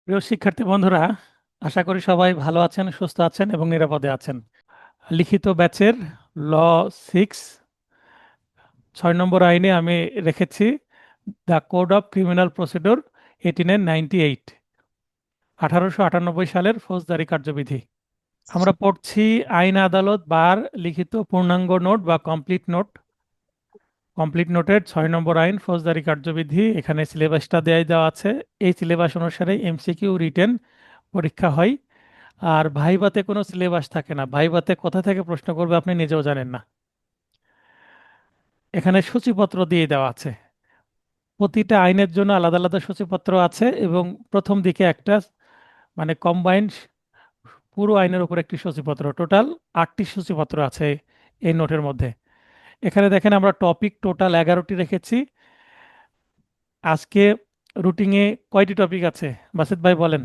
প্রিয় শিক্ষার্থী বন্ধুরা, আশা করি সবাই ভালো আছেন, সুস্থ আছেন এবং নিরাপদে আছেন। লিখিত ব্যাচের ল 6 6 নম্বর আইনে আমি রেখেছি the code of criminal procedure 1898, 1898 সালের ফৌজদারি কার্যবিধি। আমরা পড়ছি আইন আদালত বার লিখিত পূর্ণাঙ্গ নোট বা কমপ্লিট নোটের 6 নম্বর আইন ফৌজদারি কার্যবিধি। এখানে সিলেবাসটা দেওয়া আছে। এই সিলেবাস অনুসারে এমসিকিউ রিটেন পরীক্ষা হয়। আর ভাইভাতে কোনো সিলেবাস থাকে না। ভাইভাতে কোথা থেকে প্রশ্ন করবে আপনি নিজেও জানেন না। এখানে সূচিপত্র দিয়ে দেওয়া আছে। প্রতিটা আইনের জন্য আলাদা আলাদা সূচিপত্র আছে এবং প্রথম দিকে একটা মানে কম্বাইন্ড পুরো আইনের উপর একটি সূচিপত্র, টোটাল 8টি সূচিপত্র আছে এই নোটের মধ্যে। এখানে দেখেন আমরা টপিক টোটাল 11টি রেখেছি। আজকে রুটিনে কয়টি টপিক আছে বাসিত ভাই বলেন?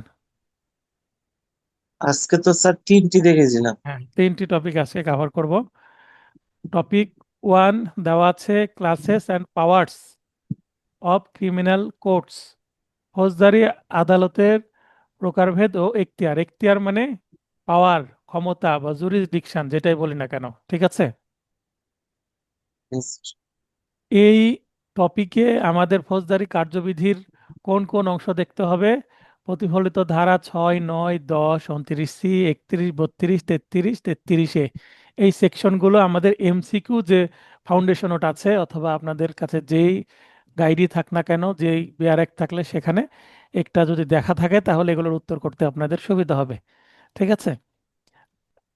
আজকে তো স্যার তিনটি দেখেছিলাম। হ্যাঁ, 3টি টপিক আজকে কভার করব। টপিক 1 দেওয়া আছে classes and powers of criminal courts, ফৌজদারি আদালতের প্রকারভেদ ও এখতিয়ার। এখতিয়ার মানে পাওয়ার, ক্ষমতা বা জুরিসডিকশন, যেটাই বলি না কেন, ঠিক আছে? এই টপিকে আমাদের ফৌজদারি কার্যবিধির কোন কোন অংশ দেখতে হবে? প্রতিফলিত ধারা 6, 9, 10, 29C, 31, 32, 33, 33A, এই সেকশনগুলো আমাদের এমসিকিউ যে ফাউন্ডেশন নোট আছে অথবা আপনাদের কাছে যেই গাইডই থাক না কেন, যেই বিআর এক থাকলে সেখানে একটা যদি দেখা থাকে তাহলে এগুলোর উত্তর করতে আপনাদের সুবিধা হবে, ঠিক আছে?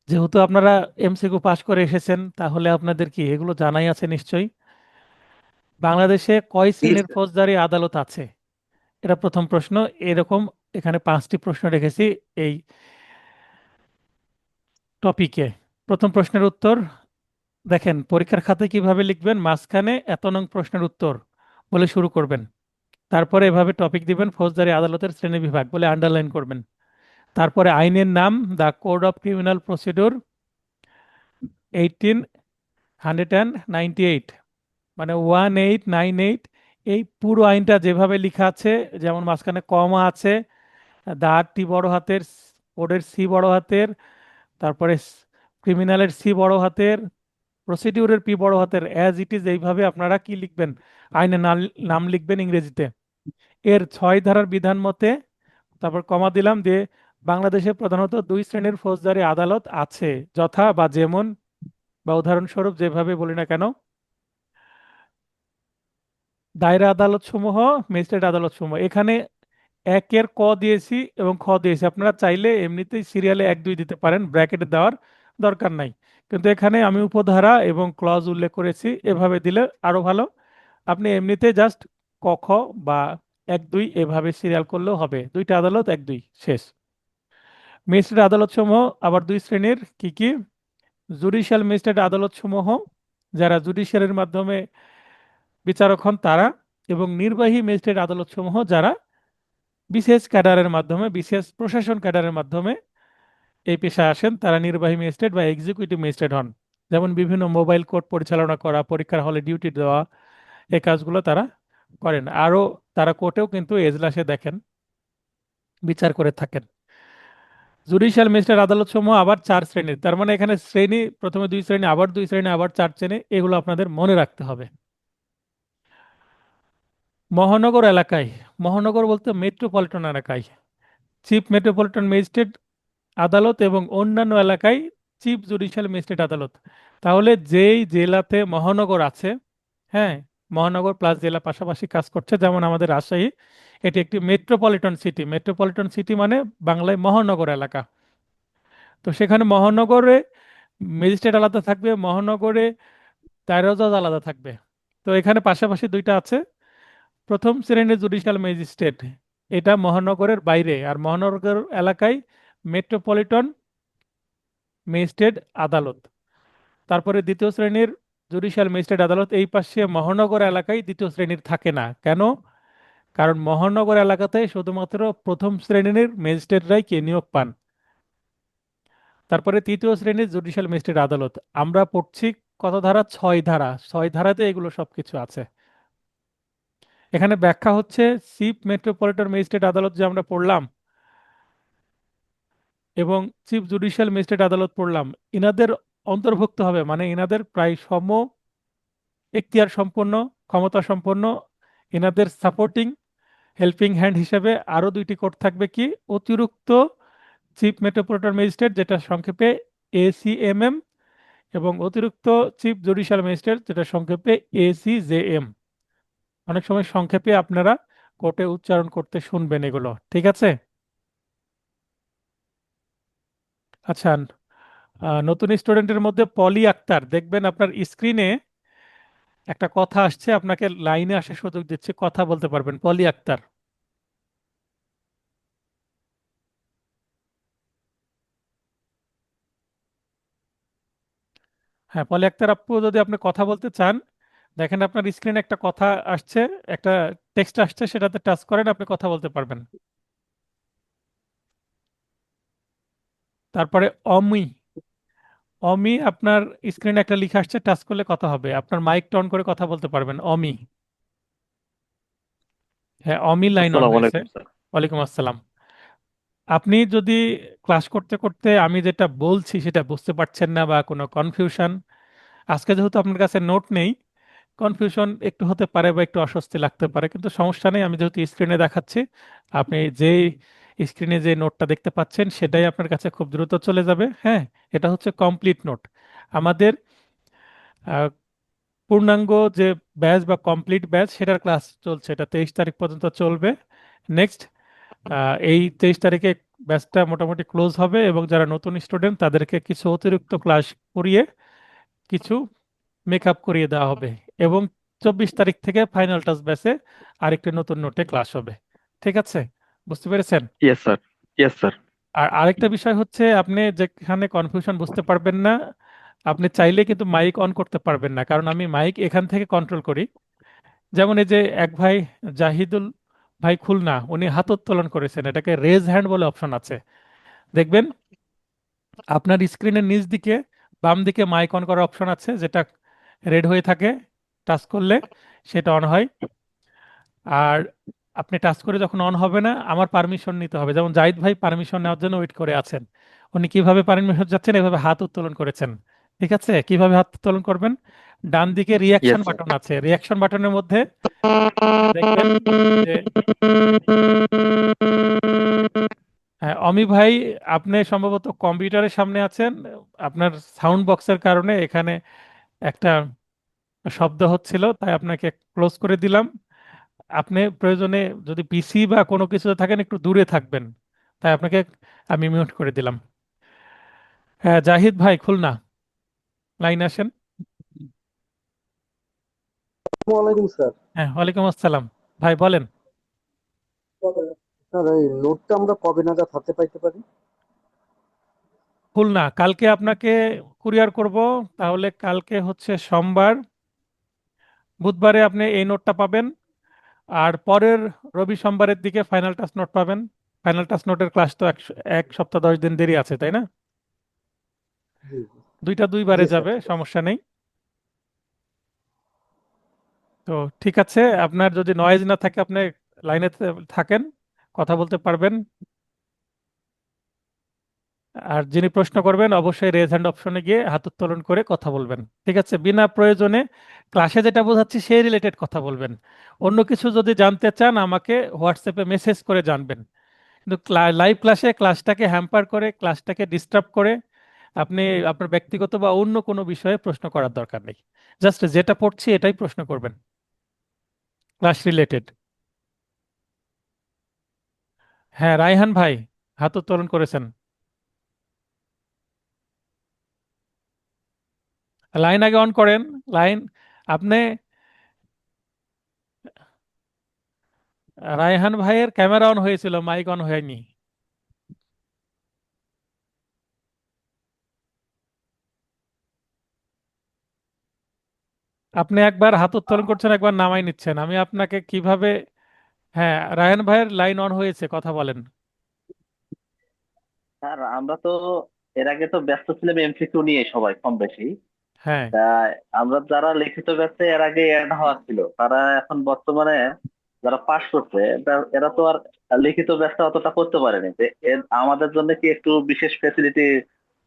যেহেতু আপনারা এমসিকিউ পাস করে এসেছেন তাহলে আপনাদের কি এগুলো জানাই আছে নিশ্চয়ই। বাংলাদেশে কয় জি শ্রেণীর স্যার। ফৌজদারি আদালত আছে? এটা প্রথম প্রশ্ন। এরকম এখানে 5টি প্রশ্ন রেখেছি এই টপিকে। প্রথম প্রশ্নের উত্তর দেখেন, পরীক্ষার খাতায় কিভাবে লিখবেন, মাঝখানে এত নং প্রশ্নের উত্তর বলে শুরু করবেন। তারপরে এভাবে টপিক দিবেন ফৌজদারি আদালতের শ্রেণী বিভাগ বলে আন্ডারলাইন করবেন। তারপরে আইনের নাম the code of criminal procedure 1898, মানে 1898। এই পুরো আইনটা যেভাবে লেখা আছে, যেমন মাঝখানে কমা আছে, দা টি বড় হাতের, কোডের সি বড় হাতের, তারপরে ক্রিমিনালের সি বড় হাতের, প্রসিডিউরের পি বড় হাতের, অ্যাজ ইট ইজ, এইভাবে আপনারা কি লিখবেন, আইনের নাম লিখবেন ইংরেজিতে। এর 6 ধারার বিধান মতে, তারপর কমা দিলাম দিয়ে, বাংলাদেশে প্রধানত 2 শ্রেণীর ফৌজদারি আদালত আছে, যথা বা যেমন বা উদাহরণস্বরূপ যেভাবে বলি না কেন, দায়রা আদালত সমূহ, ম্যাজিস্ট্রেট আদালত সমূহ। এখানে একের ক দিয়েছি এবং খ দিয়েছি, আপনারা চাইলে এমনিতেই সিরিয়ালে 1, 2 দিতে পারেন, ব্র্যাকেটে দেওয়ার দরকার নাই। কিন্তু এখানে আমি উপধারা এবং ক্লজ উল্লেখ করেছি, এভাবে দিলে আরো ভালো। আপনি এমনিতে জাস্ট ক খ বা 1, 2 এভাবে সিরিয়াল করলেও হবে। 2টা আদালত, 1, 2 শেষ। ম্যাজিস্ট্রেট আদালত সমূহ আবার 2 শ্রেণীর, কি কি? জুডিশিয়াল ম্যাজিস্ট্রেট আদালত সমূহ, যারা জুডিশিয়ালের মাধ্যমে বিচারক হন তারা, এবং নির্বাহী ম্যাজিস্ট্রেট আদালত সমূহ, যারা বিশেষ ক্যাডারের মাধ্যমে, বিশেষ প্রশাসন ক্যাডারের মাধ্যমে এই পেশায় আসেন, তারা নির্বাহী ম্যাজিস্ট্রেট বা এক্সিকিউটিভ ম্যাজিস্ট্রেট হন। যেমন বিভিন্ন মোবাইল কোর্ট পরিচালনা করা, পরীক্ষার হলে ডিউটি দেওয়া, এই কাজগুলো তারা করেন। আরও তারা কোর্টেও কিন্তু এজলাসে দেখেন, বিচার করে থাকেন। জুডিশিয়াল ম্যাজিস্ট্রেট আদালত সমূহ আবার 4 শ্রেণীর, তার মানে এখানে শ্রেণী প্রথমে 2 শ্রেণী, আবার 2 শ্রেণী, আবার 4 শ্রেণী, এগুলো আপনাদের মনে রাখতে হবে। মহানগর এলাকায়, মহানগর বলতে মেট্রোপলিটন এলাকায়, চিফ মেট্রোপলিটন ম্যাজিস্ট্রেট আদালত, এবং অন্যান্য এলাকায় চিফ জুডিশিয়াল ম্যাজিস্ট্রেট আদালত। তাহলে যেই জেলাতে মহানগর আছে, হ্যাঁ, মহানগর প্লাস জেলা পাশাপাশি কাজ করছে, যেমন আমাদের রাজশাহী, এটি একটি মেট্রোপলিটন সিটি। মেট্রোপলিটন সিটি মানে বাংলায় মহানগর এলাকা। তো সেখানে মহানগরে ম্যাজিস্ট্রেট আলাদা থাকবে, মহানগরে দায়রা জজ আলাদা থাকবে। তো এখানে পাশাপাশি 2টা আছে। প্রথম শ্রেণীর জুডিশিয়াল ম্যাজিস্ট্রেট, এটা মহানগরের বাইরে, আর মহানগর এলাকায় মেট্রোপলিটন ম্যাজিস্ট্রেট আদালত। তারপরে দ্বিতীয় শ্রেণীর জুডিশিয়াল ম্যাজিস্ট্রেট আদালত এই পাশে মহানগর এলাকায় দ্বিতীয় শ্রেণীর থাকে না। কেন? কারণ মহানগর এলাকাতে শুধুমাত্র প্রথম শ্রেণীর ম্যাজিস্ট্রেটরাই কে নিয়োগ পান। তারপরে তৃতীয় শ্রেণীর জুডিশিয়াল ম্যাজিস্ট্রেট আদালত আমরা পড়ছি কত ধারা? 6 ধারা। 6 ধারাতে এগুলো সবকিছু আছে। এখানে ব্যাখ্যা হচ্ছে চিফ মেট্রোপলিটন ম্যাজিস্ট্রেট আদালত যে আমরা পড়লাম এবং চিফ জুডিশিয়াল ম্যাজিস্ট্রেট আদালত পড়লাম, ইনাদের অন্তর্ভুক্ত হবে, মানে ইনাদের প্রায় সম এখতিয়ার সম্পন্ন, ক্ষমতা সম্পন্ন, ইনাদের সাপোর্টিং হেল্পিং হ্যান্ড হিসেবে আরো দুইটি কোর্ট থাকবে, কি অতিরিক্ত চিফ মেট্রোপলিটন ম্যাজিস্ট্রেট, যেটা সংক্ষেপে এসিএমএম, এবং অতিরিক্ত চিফ জুডিশিয়াল ম্যাজিস্ট্রেট, যেটা সংক্ষেপে এসিজেএম। অনেক সময় সংক্ষেপে আপনারা কোর্টে উচ্চারণ করতে শুনবেন এগুলো, ঠিক আছে? আচ্ছা, নতুন স্টুডেন্টের মধ্যে পলি আক্তার, দেখবেন আপনার স্ক্রিনে একটা কথা আসছে, আপনাকে লাইনে আসার সুযোগ দিচ্ছে, কথা বলতে পারবেন। পলি আক্তার। হ্যাঁ, পলি আক্তার আপু, যদি আপনি কথা বলতে চান, দেখেন আপনার স্ক্রিনে একটা কথা আসছে, একটা টেক্সট আসছে, সেটাতে টাচ করেন, আপনি কথা বলতে পারবেন। তারপরে অমি, অমি আপনার স্ক্রিনে একটা লেখা আসছে, টাচ করলে কথা হবে, আপনার মাইক অন করে কথা বলতে পারবেন। অমি। হ্যাঁ, অমি লাইন অন আসসালামু হয়েছে। আলাইকুম স্যার। ওয়ালাইকুম আসসালাম। আপনি যদি ক্লাস করতে করতে আমি যেটা বলছি সেটা বুঝতে পারছেন না, বা কোনো কনফিউশন, আজকে যেহেতু আপনার কাছে নোট নেই, কনফিউশন একটু হতে পারে বা একটু অস্বস্তি লাগতে পারে, কিন্তু সমস্যা নেই, আমি যেহেতু স্ক্রিনে দেখাচ্ছি, আপনি যে স্ক্রিনে যে নোটটা দেখতে পাচ্ছেন সেটাই আপনার কাছে খুব দ্রুত চলে যাবে। হ্যাঁ, এটা হচ্ছে কমপ্লিট নোট। আমাদের আহ, পূর্ণাঙ্গ যে ব্যাচ বা কমপ্লিট ব্যাচ, সেটার ক্লাস চলছে, এটা 23 তারিখ পর্যন্ত চলবে। নেক্সট এই 23 তারিখে ব্যাচটা মোটামুটি ক্লোজ হবে, এবং যারা নতুন স্টুডেন্ট তাদেরকে কিছু অতিরিক্ত ক্লাস করিয়ে কিছু মেকআপ করিয়ে দেওয়া হবে, এবং 24 তারিখ থেকে ফাইনাল টাচ ব্যাচে আরেকটি নতুন নোটে ক্লাস হবে। ঠিক আছে? বুঝতে পেরেছেন? Yes sir. Yes sir. আর আরেকটা বিষয় হচ্ছে, আপনি যেখানে কনফিউশন বুঝতে পারবেন না, আপনি চাইলে কিন্তু মাইক অন করতে পারবেন না, কারণ আমি মাইক এখান থেকে কন্ট্রোল করি। যেমন এই যে এক ভাই, জাহিদুল ভাই খুলনা, উনি হাত উত্তোলন করেছেন, এটাকে রেজ হ্যান্ড বলে অপশন আছে, দেখবেন আপনার স্ক্রিনের নিচ দিকে বাম দিকে মাইক অন করার অপশন আছে, যেটা রেড হয়ে থাকে, টাচ করলে সেটা অন হয়। আর আপনি টাচ করে যখন অন হবে না, আমার পারমিশন নিতে হবে। যেমন জাহিদ ভাই পারমিশন নেওয়ার জন্য ওয়েট করে আছেন, উনি কিভাবে পারমিশন যাচ্ছেন, এভাবে হাত উত্তোলন করেছেন। ঠিক আছে? কিভাবে হাত উত্তোলন করবেন, ডান দিকে রিয়াকশন ইয়েস স্যার। বাটন আছে, রিয়াকশন বাটনের মধ্যে দেখবেন যে, হ্যাঁ, অমি ভাই, আপনি সম্ভবত কম্পিউটারের সামনে আছেন, আপনার সাউন্ড বক্সের কারণে এখানে একটা শব্দ হচ্ছিল, তাই আপনাকে ক্লোজ করে দিলাম। আপনি প্রয়োজনে যদি পিসি বা কোনো কিছুতে থাকেন, একটু দূরে থাকবেন, তাই আপনাকে আমি মিউট করে দিলাম। হ্যাঁ, জাহিদ ভাই খুলনা, লাইন আসেন। ওয়ালাইকুম স্যার। হ্যাঁ, ওয়ালাইকুম আসসালাম। ভাই বলেন। স্যার, এই নোটটা আমরা কবে নাগাদ হাতে পাইতে পারি? খুলনা, কালকে আপনাকে কুরিয়ার করব, তাহলে কালকে হচ্ছে সোমবার, বুধবারে আপনি এই নোটটা পাবেন, আর পরের রবি সোমবারের দিকে ফাইনাল টাচ নোট পাবেন। ফাইনাল টাচ নোটের ক্লাস তো এক সপ্তাহ 10 দিন দেরি আছে, তাই না? জি জি। দুইটা দুইবারে জি স্যার, যাবে, ঠিক আছে। সমস্যা নেই। তো ঠিক আছে, আপনার যদি নয়েজ না থাকে, আপনি লাইনে থাকেন, কথা বলতে পারবেন। আর যিনি প্রশ্ন করবেন অবশ্যই রেজ হ্যান্ড অপশনে গিয়ে হাত উত্তোলন করে কথা বলবেন। ঠিক আছে? বিনা প্রয়োজনে ক্লাসে যেটা বোঝাচ্ছি সেই রিলেটেড কথা বলবেন। অন্য কিছু যদি জানতে চান, আমাকে হোয়াটসঅ্যাপে মেসেজ করে জানবেন। কিন্তু লাইভ ক্লাসে ক্লাসটাকে হ্যাম্পার করে, ক্লাসটাকে ডিস্টার্ব করে আপনি আপনার ব্যক্তিগত বা অন্য কোনো বিষয়ে প্রশ্ন করার দরকার নেই। জাস্ট যেটা পড়ছি এটাই প্রশ্ন করবেন, ক্লাস রিলেটেড। হ্যাঁ, রায়হান ভাই হাত উত্তোলন করেছেন। লাইন আগে অন করেন। লাইন, আপনি, রায়হান ভাইয়ের ক্যামেরা অন হয়েছিল, মাইক অন হয়নি। আপনি একবার হাত উত্তোলন করছেন, একবার নামাই নিচ্ছেন, আমি আপনাকে কিভাবে? হ্যাঁ, রায়হান ভাইয়ের লাইন অন হয়েছে, কথা বলেন। স্যার, আমরা তো এর আগে তো ব্যস্ত ছিলাম এমসিকিউ নিয়ে সবাই কম বেশি। হ্যাঁ, তা আমরা যারা লিখিত ব্যস্ত এর আগে অ্যাড হওয়া ছিল তারা এখন বর্তমানে যারা পাশ করছে এরা তো আর লিখিত ব্যাচটা অতটা করতে পারেনি, যে আমাদের জন্য কি একটু বিশেষ ফেসিলিটি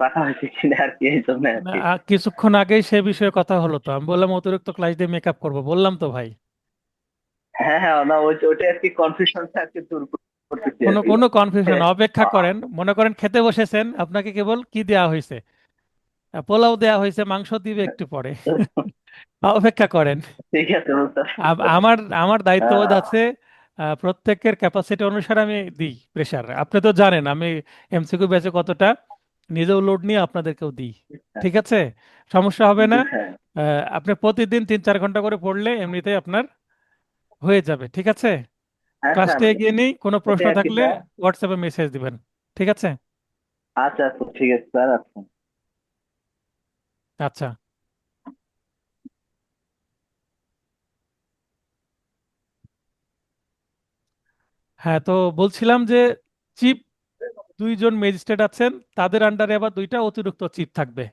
রাখা হয়েছে কিনা আর কি, এই জন্য আর না, কি। কিছুক্ষণ আগেই সে বিষয়ে কথা হলো, তো আমি বললাম অতিরিক্ত ক্লাস দিয়ে মেকআপ করবো, বললাম তো ভাই। হ্যাঁ হ্যাঁ, না ওইটা আর কি কনফিউশনটা আর কি দূর করতেছি আর কোনো কি। কোনো কনফিউশন, অপেক্ষা আহ, করেন। মনে করেন খেতে বসেছেন, আপনাকে কেবল কি দেওয়া হয়েছে? পোলাও দেওয়া হয়েছে, মাংস দিবে একটু পরে। অপেক্ষা করেন। ঠিক আছে বুঝতে পারছি। আমার আমার দায়িত্ববোধ আহ, আছে। প্রত্যেকের ক্যাপাসিটি অনুসারে আমি দিই প্রেসার। আপনি তো জানেন আমি এমসিকিউ ব্যাচে কতটা নিজেও লোড নিয়ে আপনাদেরকেও দিই। ঠিক আছে, সমস্যা হবে না। হ্যাঁ আপনি প্রতিদিন 3-4 ঘন্টা করে পড়লে এমনিতেই আপনার হয়ে যাবে। ঠিক আছে, হ্যাঁ হ্যাঁ, ক্লাসটা এগিয়ে নেই, কোনো প্রশ্ন ওটাই আর কি থাকলে স্যার। হোয়াটসঅ্যাপে মেসেজ দিবেন। ঠিক আছে। আচ্ছা আচ্ছা, ঠিক আছে স্যার, আচ্ছা। আচ্ছা, হ্যাঁ, তো বলছিলাম যে চিফ 2জন ম্যাজিস্ট্রেট আছেন, তাদের আন্ডারে আবার 2টা অতিরিক্ত চিফ থাকবে।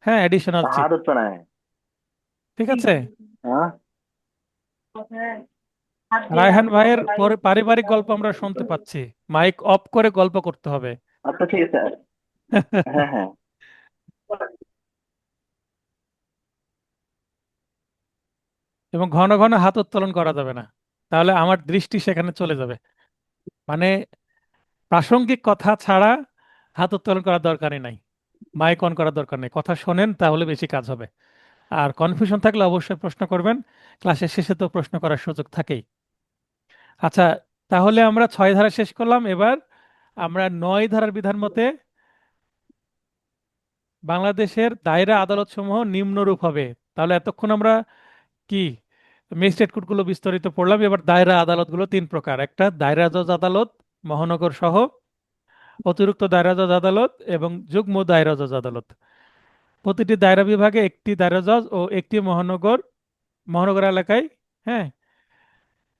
হ্যাঁ, অ্যাডিশনাল চিফ। হাত নাই। ঠিক আছে। হ্যাঁ, রায়হান ভাইয়ের পারিবারিক গল্প আমরা শুনতে পাচ্ছি, মাইক অফ করে গল্প করতে হবে। আচ্ছা ঠিক আছে স্যার। হ্যাঁ হ্যাঁ। এবং ঘন ঘন হাত উত্তোলন করা যাবে না, তাহলে আমার দৃষ্টি সেখানে চলে যাবে। মানে প্রাসঙ্গিক কথা ছাড়া হাত উত্তোলন করার দরকারই নাই, মাইক অন করার দরকার নেই। কথা শোনেন, তাহলে বেশি কাজ হবে। আর কনফিউশন থাকলে অবশ্যই প্রশ্ন করবেন, ক্লাসের শেষে তো প্রশ্ন করার সুযোগ থাকেই। আচ্ছা, তাহলে আমরা 6 ধারা শেষ করলাম। এবার আমরা 9 ধারার বিধান মতে বাংলাদেশের দায়রা আদালত সমূহ নিম্নরূপ হবে। তাহলে এতক্ষণ আমরা কি ম্যাজিস্ট্রেট কোর্টগুলো বিস্তারিত পড়লাম, এবার দায়রা আদালতগুলো 3 প্রকার। একটা দায়রা জজ আদালত, মহানগর সহ, অতিরিক্ত দায়রা জজ আদালত এবং যুগ্ম দায়রা জজ আদালত। প্রতিটি দায়রা বিভাগে একটি দায়রা জজ ও একটি মহানগর এলাকায়, হ্যাঁ,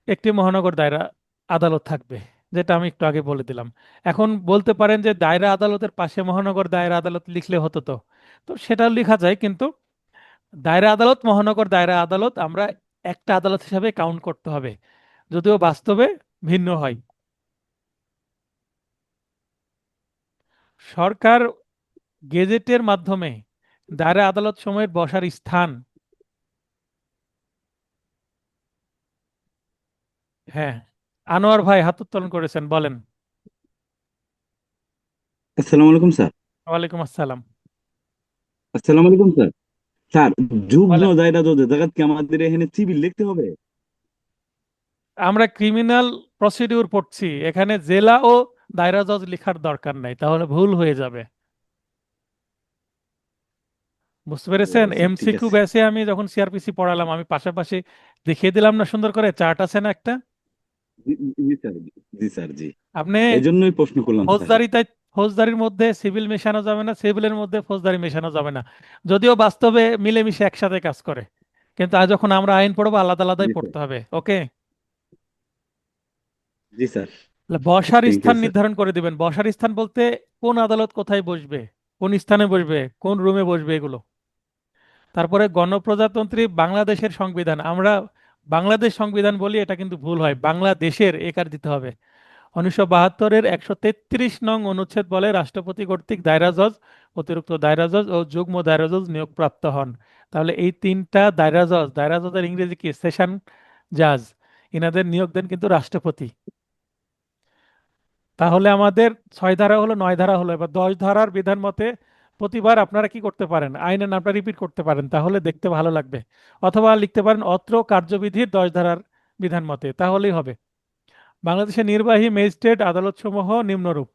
একটি মহানগর দায়রা আদালত থাকবে, যেটা আমি একটু আগে বলে দিলাম। এখন বলতে পারেন যে দায়রা আদালতের পাশে মহানগর দায়রা আদালত লিখলে হতো, তো তো সেটা লেখা যায়, কিন্তু দায়রা আদালত মহানগর দায়রা আদালত আমরা একটা আদালত হিসাবে কাউন্ট করতে হবে, যদিও বাস্তবে ভিন্ন হয়। সরকার গেজেটের মাধ্যমে দায়রা আদালত সমূহের বসার স্থান, হ্যাঁ, আনোয়ার ভাই হাত উত্তোলন করেছেন, বলেন। আসসালামু আলাইকুম স্যার। ওয়ালাইকুম আসসালাম। আসসালামু আলাইকুম স্যার। স্যার, যুগ্ম বলেন। দায়রা জজ জায়গা কি আমাদের এখানে সিভিল লিখতে হবে? আমরা ক্রিমিনাল প্রসিডিউর পড়ছি, এখানে জেলা ও দায়রা জজ লেখার দরকার নাই, তাহলে ভুল হয়ে যাবে। বুঝতে ও পেরেছেন? আচ্ছা, ঠিক এমসিকিউ আছে। ব্যাচে আমি যখন সিআরপিসি পড়ালাম, আমি পাশাপাশি দেখিয়ে দিলাম না সুন্দর করে, চার্ট আছে না একটা। জি জি স্যার, জি স্যার, জি। আপনি এই জন্যই প্রশ্ন করলাম স্যার। ফৌজদারিতে, ফৌজদারির মধ্যে সিভিল মেশানো যাবে না, সিভিলের মধ্যে ফৌজদারি মেশানো যাবে না, যদিও বাস্তবে মিলেমিশে একসাথে কাজ করে। কিন্তু আজ যখন আমরা আইন পড়বো, আলাদা আলাদাই জি স্যার, পড়তে হবে। ওকে। জি স্যার। বসার থ্যাংক ইউ স্থান স্যার। নির্ধারণ করে দিবেন। বসার স্থান বলতে কোন আদালত কোথায় বসবে, কোন স্থানে বসবে, কোন রুমে বসবে, এগুলো। তারপরে গণপ্রজাতন্ত্রী বাংলাদেশের সংবিধান, আমরা বাংলাদেশ সংবিধান বলি, এটা কিন্তু ভুল হয়, বাংলাদেশের একার দিতে হবে। 1972-এর 133 নং অনুচ্ছেদ বলে রাষ্ট্রপতি কর্তৃক দায়রা জজ, অতিরিক্ত দায়রা জজ ও যুগ্ম দায়রা জজ নিয়োগপ্রাপ্ত হন। তাহলে এই 3টা দায়রা জজ, দায়রা জজের ইংরেজি কি, সেশন জাজ, ইনাদের নিয়োগ দেন কিন্তু রাষ্ট্রপতি। তাহলে আমাদের 6 ধারা হলো, 9 ধারা হলো। এবার 10 ধারার বিধান মতে প্রতিবার আপনারা কি করতে পারেন, আইনের নামটা রিপিট করতে পারেন, তাহলে দেখতে ভালো লাগবে। অথবা লিখতে পারেন অত্র কার্যবিধির 10 ধারার বিধান মতে, তাহলেই হবে। বাংলাদেশের নির্বাহী ম্যাজিস্ট্রেট আদালত সমূহ নিম্নরূপ: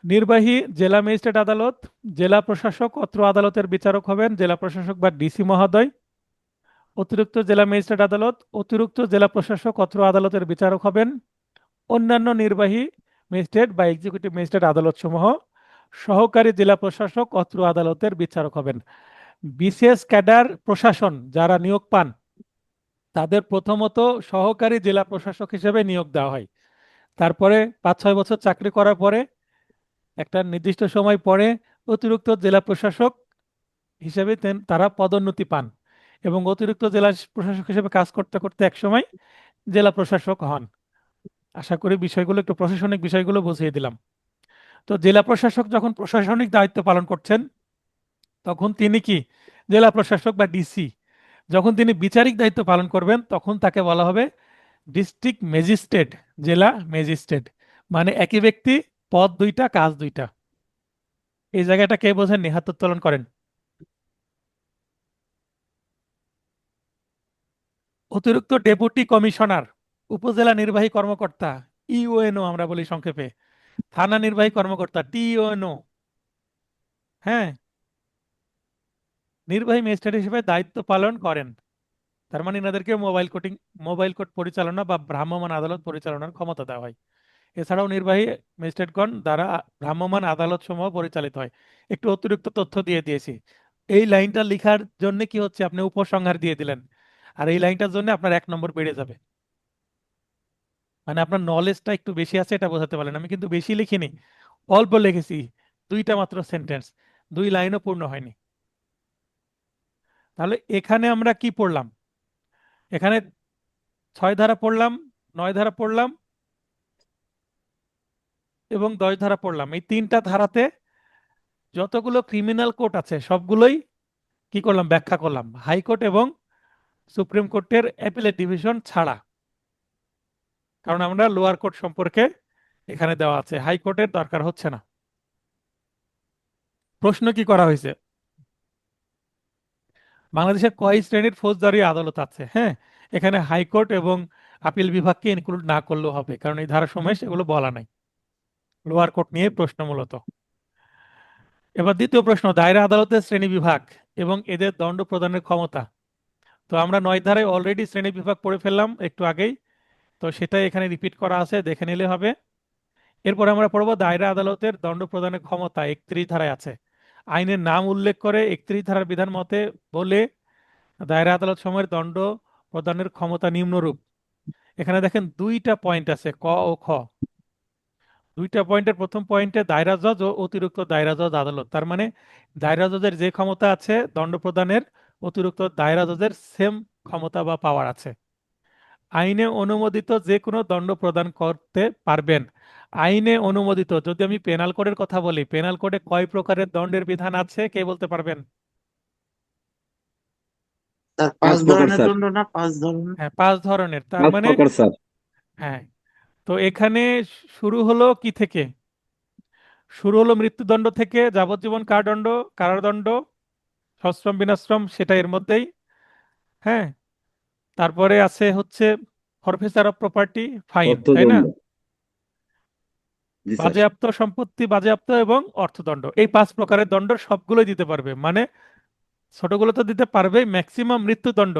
নির্বাহী জেলা ম্যাজিস্ট্রেট আদালত, জেলা প্রশাসক অত্র আদালতের বিচারক হবেন জেলা প্রশাসক বা ডিসি মহোদয়। অতিরিক্ত জেলা ম্যাজিস্ট্রেট আদালত, অতিরিক্ত জেলা প্রশাসক অত্র আদালতের বিচারক হবেন অন্যান্য নির্বাহী ম্যাজিস্ট্রেট বা এক্সিকিউটিভ ম্যাজিস্ট্রেট আদালত সমূহ। সহকারী জেলা প্রশাসক অত্র আদালতের বিচারক হবেন। বিশেষ ক্যাডার প্রশাসন যারা নিয়োগ পান, তাদের প্রথমত সহকারী জেলা প্রশাসক হিসেবে নিয়োগ দেওয়া হয়। তারপরে 5-6 বছর চাকরি করার পরে, একটা নির্দিষ্ট সময় পরে অতিরিক্ত জেলা প্রশাসক হিসেবে তারা পদোন্নতি পান। এবং অতিরিক্ত জেলা প্রশাসক হিসেবে কাজ করতে করতে একসময় জেলা প্রশাসক হন। আশা করি বিষয়গুলো একটু প্রশাসনিক বিষয়গুলো বুঝিয়ে দিলাম। তো জেলা প্রশাসক যখন প্রশাসনিক দায়িত্ব পালন করছেন তখন তিনি কি জেলা প্রশাসক বা ডিসি। যখন তিনি বিচারিক দায়িত্ব পালন করবেন তখন তাকে বলা হবে ডিস্ট্রিক্ট ম্যাজিস্ট্রেট, জেলা ম্যাজিস্ট্রেট। মানে একই ব্যক্তি, পদ দুইটা, কাজ দুইটা। এই জায়গাটা কে বোঝেন? হাত উত্তোলন করেন। অতিরিক্ত ডেপুটি কমিশনার, উপজেলা নির্বাহী কর্মকর্তা, ইউএনও আমরা বলি সংক্ষেপে, থানা নির্বাহী কর্মকর্তা, টিইউএনও। হ্যাঁ, নির্বাহী ম্যাজিস্ট্রেট হিসেবে দায়িত্ব পালন করেন। তার মানে এনাদেরকে মোবাইল কোর্ট পরিচালনা বা ভ্রাম্যমাণ আদালত পরিচালনার ক্ষমতা দেওয়া হয়। এছাড়াও নির্বাহী ম্যাজিস্ট্রেটগণ দ্বারা ভ্রাম্যমাণ আদালত সমূহ পরিচালিত হয়। একটু অতিরিক্ত তথ্য দিয়ে দিয়েছি। এই লাইনটা লেখার জন্য কি হচ্ছে, আপনি উপসংহার দিয়ে দিলেন, আর এই লাইনটার জন্য আপনার 1 নম্বর বেড়ে যাবে। মানে আপনার নলেজটা একটু বেশি আছে এটা বোঝাতে পারলেন। আমি কিন্তু বেশি লিখিনি, অল্প লিখেছি, দুইটা মাত্র সেন্টেন্স, 2 লাইনও পূর্ণ হয়নি। তাহলে এখানে আমরা কি পড়লাম? এখানে 6 ধারা পড়লাম, 9 ধারা পড়লাম এবং 10 ধারা পড়লাম। এই 3টা ধারাতে যতগুলো ক্রিমিনাল কোর্ট আছে সবগুলোই কি করলাম? ব্যাখ্যা করলাম, হাইকোর্ট এবং সুপ্রিম কোর্টের অ্যাপিলেট ডিভিশন ছাড়া। কারণ আমরা লোয়ার কোর্ট সম্পর্কে এখানে দেওয়া আছে, হাইকোর্টের দরকার হচ্ছে না। প্রশ্ন কি করা হয়েছে? বাংলাদেশের কয় শ্রেণীর ফৌজদারি আদালত আছে? হ্যাঁ, এখানে হাইকোর্ট এবং আপিল বিভাগকে ইনক্লুড না করলেও হবে, কারণ এই ধারাসমূহে সেগুলো বলা নাই। লোয়ার কোর্ট নিয়ে প্রশ্ন মূলত। এবার দ্বিতীয় প্রশ্ন, দায়রা আদালতের শ্রেণী বিভাগ এবং এদের দণ্ড প্রদানের ক্ষমতা। তো আমরা 9 ধারায় অলরেডি শ্রেণী বিভাগ পড়ে ফেললাম একটু আগেই, তো সেটাই এখানে রিপিট করা আছে, দেখে নিলে হবে। এরপরে আমরা পড়বো দায়রা আদালতের দণ্ড প্রদানের ক্ষমতা, 31 ধারায় আছে। আইনের নাম উল্লেখ করে 31 ধারার বিধান মতে বলে দায়রা আদালত সমূহের দণ্ড প্রদানের ক্ষমতা নিম্নরূপ। এখানে দেখেন 2টা পয়েন্ট আছে, ক ও খ। 2টা পয়েন্টের প্রথম পয়েন্টে দায়রা জজ ও অতিরিক্ত দায়রা জজ আদালত, তার মানে দায়রা জজের যে ক্ষমতা আছে দণ্ড প্রদানের, অতিরিক্ত দায়রা জজের সেম ক্ষমতা বা পাওয়ার আছে। আইনে অনুমোদিত যে কোনো দণ্ড প্রদান করতে পারবেন। আইনে অনুমোদিত, যদি আমি পেনাল কোডের কথা বলি, পেনাল কোডে কয় প্রকারের দণ্ডের বিধান আছে কে বলতে পারবেন? স্যার 5 5 প্রকার ধরনের স্যার। দণ্ড না 5 ধরনের? হ্যাঁ, 5 ধরনের। তার 5 মানে প্রকার স্যার। হ্যাঁ, তো এখানে শুরু হলো কি থেকে? শুরু হলো মৃত্যুদণ্ড থেকে, যাবজ্জীবন কারাদণ্ড, কারাদণ্ড, সশ্রম বিনাশ্রম সেটা এর মধ্যেই। হ্যাঁ, তারপরে আছে হচ্ছে ফরফেচার অফ প্রপার্টি, ফাইন, তাই না? অর্থদণ্ড। জি স্যার। বাজেয়াপ্ত সম্পত্তি বাজেয়াপ্ত এবং অর্থদণ্ড, এই 5 প্রকারের দণ্ড সবগুলোই দিতে পারবে। মানে ছোটগুলো তো দিতে পারবে, ম্যাক্সিমাম মৃত্যুদণ্ড,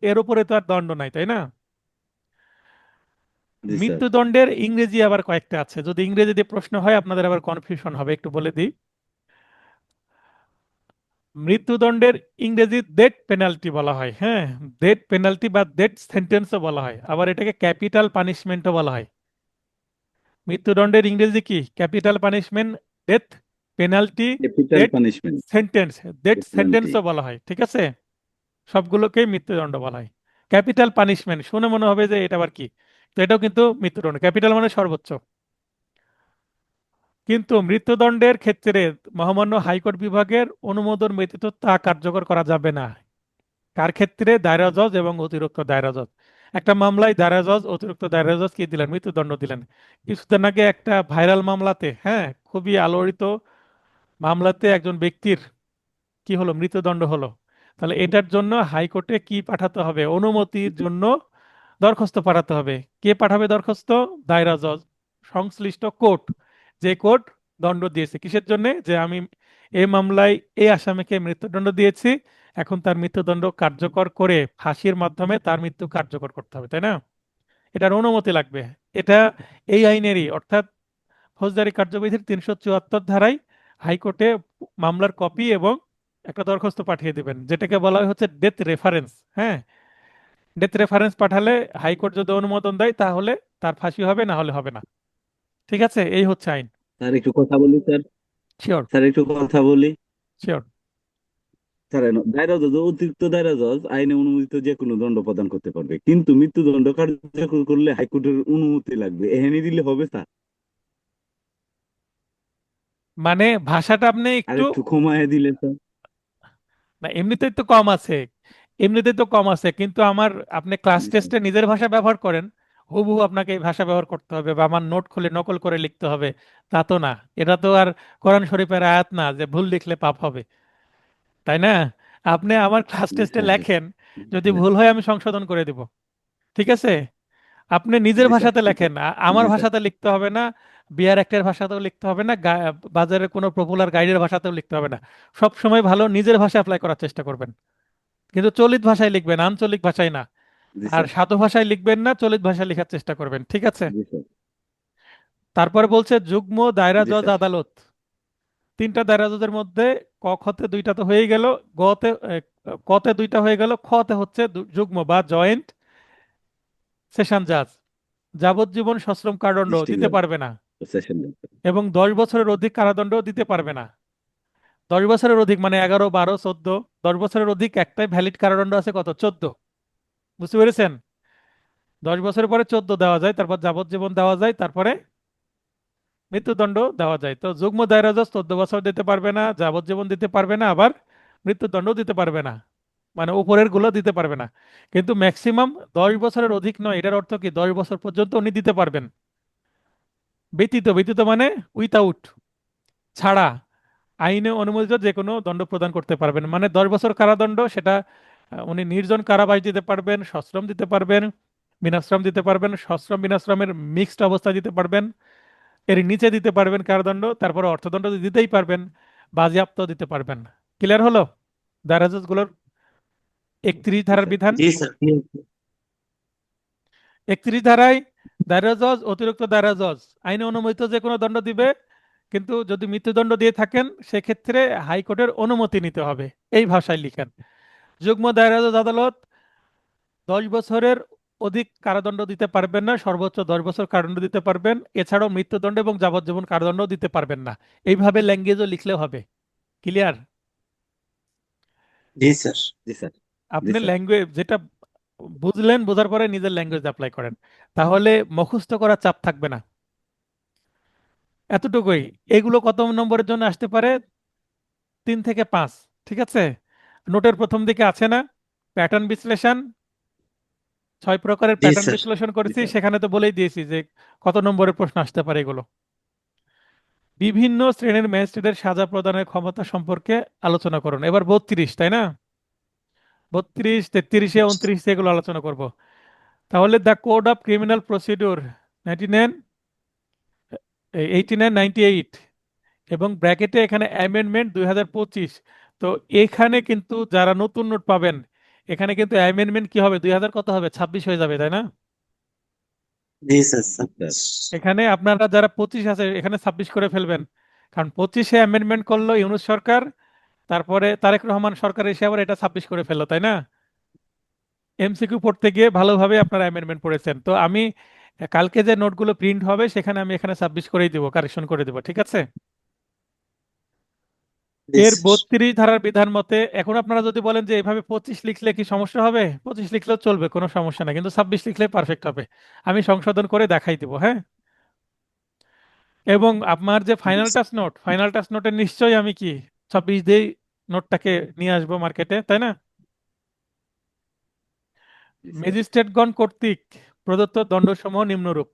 এর উপরে তো আর দণ্ড নাই, তাই না? জি স্যার। মৃত্যুদণ্ডের ইংরেজি আবার কয়েকটা আছে, যদি ইংরেজি দিয়ে প্রশ্ন হয় আপনাদের আবার কনফিউশন হবে, একটু বলে দিই। মৃত্যুদণ্ডের ইংরেজি ডেথ পেনাল্টি বলা হয়। হ্যাঁ, ডেথ পেনাল্টি বা ডেথ সেন্টেন্সও বলা হয়, আবার এটাকে ক্যাপিটাল পানিশমেন্টও বলা হয়। মৃত্যুদণ্ডের ইংরেজি কি? Capital punishment, death penalty, capital death punishment. Sentence, death penalty. সেন্টেন্সও বলা হয়। ঠিক আছে, সবগুলোকেই মৃত্যুদণ্ড বলা হয়। ক্যাপিটাল পানিশমেন্ট শুনে মনে হবে যে এটা আবার কি, তো এটাও কিন্তু মৃত্যুদণ্ড, ক্যাপিটাল মানে সর্বোচ্চ। কিন্তু মৃত্যুদণ্ডের ক্ষেত্রে মহামান্য হাইকোর্ট বিভাগের অনুমোদন ব্যতীত তা কার্যকর করা যাবে না। কার ক্ষেত্রে? দায়রা জজ এবং অতিরিক্ত দায়রা জজ। একটা মামলায় দায়রা জজ, অতিরিক্ত দায়রা জজ কি দিলেন? মৃত্যুদণ্ড দিলেন। কিছুদিন আগে একটা ভাইরাল মামলাতে, হ্যাঁ, খুবই আলোড়িত মামলাতে একজন ব্যক্তির কি হলো? মৃত্যুদণ্ড হলো। তাহলে এটার জন্য হাইকোর্টে কি পাঠাতে হবে? অনুমতির জন্য দরখাস্ত পাঠাতে হবে। কে পাঠাবে দরখাস্ত? দায়রা জজ, সংশ্লিষ্ট কোর্ট, যে কোর্ট দণ্ড দিয়েছে। কিসের জন্য? যে আমি এই মামলায় এই আসামিকে মৃত্যুদণ্ড দিয়েছি, এখন তার মৃত্যুদণ্ড কার্যকর করে ফাঁসির মাধ্যমে তার মৃত্যু কার্যকর করতে হবে, তাই না? এটার অনুমতি লাগবে। এটা এই আইনেরই, অর্থাৎ ফৌজদারি কার্যবিধির 374 ধারায় হাইকোর্টে মামলার কপি এবং একটা দরখাস্ত পাঠিয়ে দিবেন, যেটাকে বলা হয় হচ্ছে ডেথ রেফারেন্স। হ্যাঁ, ডেথ রেফারেন্স পাঠালে হাইকোর্ট যদি অনুমোদন দেয় তাহলে তার ফাঁসি হবে, না হলে হবে না। ঠিক আছে, এই হচ্ছে আইন। স্যার একটু কথা বলি স্যার। শিওর, স্যার একটু কথা বলি। শিওর। স্যার দায়রা জজ অতিরিক্ত দায়রা জজ আইনে অনুমোদিত যে কোনো দণ্ড প্রদান করতে পারবে, কিন্তু মৃত্যুদণ্ড কার্যকর করলে হাইকোর্টের অনুমতি লাগবে, এখানে দিলে হবে স্যার? মানে ভাষাটা আপনি আর একটু, একটু কমায় দিলে স্যার। না এমনিতেই তো কম আছে, এমনিতেই তো কম আছে, কিন্তু আমার, আপনি ক্লাস জি স্যার। টেস্টে নিজের ভাষা ব্যবহার করেন, হুবহু আপনাকে এই ভাষা ব্যবহার করতে হবে বা আমার নোট খুলে নকল করে লিখতে হবে, তা তো না। এটা তো আর কোরআন শরীফের আয়াত না যে ভুল লিখলে পাপ হবে, তাই না? আপনি আমার ক্লাস জি টেস্টে স্যার। জি লেখেন, যদি স্যার। ভুল হয় আমি সংশোধন করে দেব, ঠিক আছে? আপনি নিজের জি স্যার। ভাষাতে জি লেখেন, স্যার। আমার জি স্যার। ভাষাতে লিখতে হবে না, বিআর অ্যাক্টের ভাষাতেও লিখতে হবে না, বাজারে কোনো পপুলার গাইডের ভাষাতেও লিখতে হবে না। সব সময় ভালো নিজের ভাষা অ্যাপ্লাই করার চেষ্টা করবেন, কিন্তু চলিত ভাষায় লিখবেন, আঞ্চলিক ভাষায় না। জি আর স্যার। সাধু ভাষায় লিখবেন না, চলিত ভাষায় লেখার চেষ্টা করবেন, ঠিক আছে? জি স্যার। তারপরে বলছে যুগ্ম দায়রা জি জজ স্যার। আদালত, তিনটা দায়রা জজের মধ্যে ক খতে দুইটা তো হয়েই গেল, গতে কতে দুইটা হয়ে গেল, খতে হচ্ছে যুগ্ম বা জয়েন্ট সেশন জাজ, যাবজ্জীবন সশ্রম কারাদণ্ড ডিস্ট্রিক্ট দিতে জজ, পারবে না, সেশন জজ। এবং 10 বছরের অধিক কারাদণ্ড দিতে পারবে না। 10 বছরের অধিক মানে 11, 12, 14, 10 বছরের অধিক একটাই ভ্যালিড কারাদণ্ড আছে, কত? 14। বুঝতে পেরেছেন? 10 বছরের পরে 14 দেওয়া যায়, তারপর যাবজ্জীবন দেওয়া যায়, তারপরে মৃত্যুদণ্ড দেওয়া যায়। তো যুগ্ম দায়রা জজ 14 বছর দিতে পারবে না, যাবজ্জীবন দিতে পারবে না, আবার মৃত্যুদণ্ড দিতে পারবে না, মানে উপরের গুলো দিতে পারবে না। কিন্তু ম্যাক্সিমাম 10 বছরের অধিক নয়, এটার অর্থ কি 10 বছর পর্যন্ত উনি দিতে পারবেন। ব্যতীত, ব্যতীত মানে উইথাউট, ছাড়া আইনে অনুমোদিত যে কোনো দণ্ড প্রদান করতে পারবেন। মানে 10 বছর কারাদণ্ড, সেটা উনি নির্জন কারাবাস দিতে পারবেন, সশ্রম দিতে পারবেন, বিনাশ্রম দিতে পারবেন, সশ্রম বিনাশ্রমের মিক্সড অবস্থা দিতে পারবেন, এর নিচে দিতে পারবেন কারাদণ্ড, তারপরে অর্থদণ্ড তো দিতেই পারবেন, বাজেয়াপ্ত দিতে পারবেন। ক্লিয়ার হলো দায়রা জজগুলোর 31 জি ধারার স্যার। বিধান? জি স্যার, ঠিক আছে। 31 ধারায় দায়রা জজ, অতিরিক্ত দায়রা জজ আইনে অনুমোদিত যে কোনো দণ্ড দিবে, কিন্তু যদি মৃত্যুদণ্ড দিয়ে থাকেন সেক্ষেত্রে হাইকোর্টের অনুমতি নিতে হবে, এই ভাষায় লিখেন। যুগ্ম দায়রা জজ আদালত 10 বছরের অধিক কারাদণ্ড দিতে পারবেন না, সর্বোচ্চ 10 বছর কারাদণ্ড দিতে পারবেন, এছাড়াও মৃত্যুদণ্ড এবং যাবজ্জীবন কারাদণ্ড দিতে পারবেন না। এইভাবে ল্যাঙ্গুয়েজও লিখলে হবে। ক্লিয়ার? জি স্যার। জি স্যার। জি আপনি স্যার। ল্যাঙ্গুয়েজ যেটা বুঝলেন, বোঝার পরে নিজের ল্যাঙ্গুয়েজ অ্যাপ্লাই করেন, তাহলে মুখস্থ করার চাপ থাকবে না। এতটুকুই। এগুলো কত নম্বরের জন্য আসতে পারে? 3 থেকে 5, ঠিক আছে? নোটের প্রথম দিকে আছে না প্যাটার্ন বিশ্লেষণ, 6 প্রকারের জি প্যাটার্ন স্যার। বিশ্লেষণ জি করেছি, স্যার। সেখানে তো বলেই দিয়েছি যে কত নম্বরের প্রশ্ন আসতে পারে এগুলো। বিভিন্ন শ্রেণীর ম্যাজিস্ট্রেটের সাজা প্রদানের ক্ষমতা সম্পর্কে আলোচনা করুন। এবার 32, তাই না? 32, 33, 29 এগুলো আলোচনা করব। তাহলে the code of criminal procedure 99, 89, 98, এবং ব্র্যাকেটে এখানে অ্যামেন্ডমেন্ট 2025। তো এখানে কিন্তু যারা নতুন নোট পাবেন, এখানে কিন্তু অ্যামেন্ডমেন্ট কি হবে, 2000 কত হবে, 26 হয়ে যাবে, তাই না? জি স্যার, জি স্যার। এখানে আপনারা যারা 25 আছে এখানে 26 করে ফেলবেন, কারণ 25-এ অ্যামেন্ডমেন্ট করলো ইউনূস সরকার, তারপরে তারেক রহমান সরকার এসে আবার এটা 26 করে ফেললো, তাই না? এমসিকিউ পড়তে গিয়ে ভালোভাবে আপনারা অ্যামেন্ডমেন্ট পড়েছেন। তো আমি কালকে যে নোটগুলো প্রিন্ট হবে সেখানে আমি এখানে 26 করেই দিব, কারেকশন করে দেবো, ঠিক আছে? জি এর স্যার। 32 ধারার বিধান মতে, এখন আপনারা যদি বলেন যে এভাবে 25 লিখলে কি সমস্যা হবে, 25 লিখলেও চলবে, কোনো সমস্যা নাই, কিন্তু 26 লিখলে পারফেক্ট হবে। আমি সংশোধন করে দেখাই দিব, হ্যাঁ? এবং আপনার যে জি final touch note, final touch নোটে নিশ্চয়ই আমি কি 26 দিয়েই নোটটাকে নিয়ে আসবো মার্কেটে, তাই না? স্যার। ম্যাজিস্ট্রেটগণ কর্তৃক প্রদত্ত দণ্ডসমূহ নিম্নরূপ।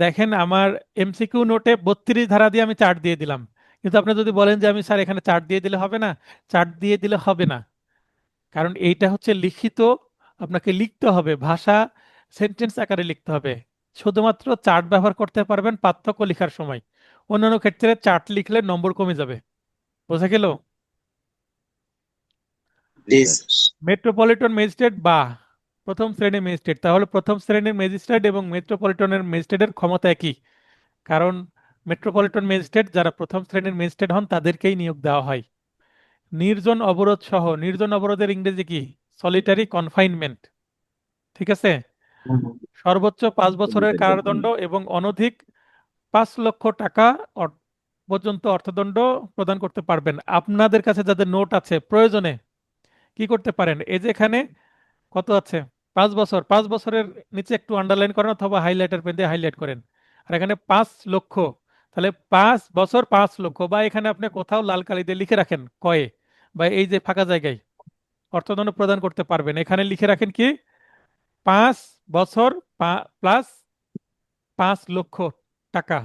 দেখেন আমার এমসিকিউ নোটে 32 ধারা দিয়ে আমি চার্ট দিয়ে দিলাম, কিন্তু আপনি যদি বলেন যে আমি স্যার এখানে চার্ট দিয়ে দিলে হবে না, চার্ট দিয়ে দিলে হবে না, কারণ এইটা হচ্ছে লিখিত, আপনাকে লিখতে হবে, ভাষা সেন্টেন্স আকারে লিখতে হবে। শুধুমাত্র চার্ট ব্যবহার করতে পারবেন পার্থক্য লেখার সময়, অন্যান্য ক্ষেত্রে চার্ট লিখলে নম্বর কমে যাবে। বোঝা গেল? জি জি স্যার। স্যার। মেট্রোপলিটন ম্যাজিস্ট্রেট বা প্রথম শ্রেণীর ম্যাজিস্ট্রেট, তাহলে প্রথম শ্রেণীর ম্যাজিস্ট্রেট এবং মেট্রোপলিটনের ম্যাজিস্ট্রেটের ক্ষমতা একই, কারণ মেট্রোপলিটন ম্যাজিস্ট্রেট যারা প্রথম শ্রেণীর ম্যাজিস্ট্রেট হন তাদেরকেই নিয়োগ দেওয়া হয়। নির্জন অবরোধ সহ, নির্জন অবরোধের ইংরেজি কি, সলিটারি কনফাইনমেন্ট, ঠিক আছে? হুম। সর্বোচ্চ 5 বছরের Solitary কারাদণ্ড confinement। এবং অনধিক 5 লক্ষ টাকা পর্যন্ত অর্থদণ্ড প্রদান করতে পারবেন। আপনাদের কাছে যাদের নোট আছে প্রয়োজনে কি করতে পারেন, এই যে এখানে কত আছে, 5 বছর, 5 বছরের নিচে একটু আন্ডারলাইন করেন অথবা হাইলাইটার পেন দিয়ে হাইলাইট করেন। আর এখানে 5 লক্ষ, তাহলে 5 বছর 5 লক্ষ, বা এখানে আপনি কোথাও লাল কালি দিয়ে লিখে রাখেন কয়ে, বা এই যে ফাঁকা জায়গায় অর্থদণ্ড প্রদান করতে পারবেন, এখানে লিখে রাখেন কি 5 বছর প্লাস 5 লক্ষ টাকা।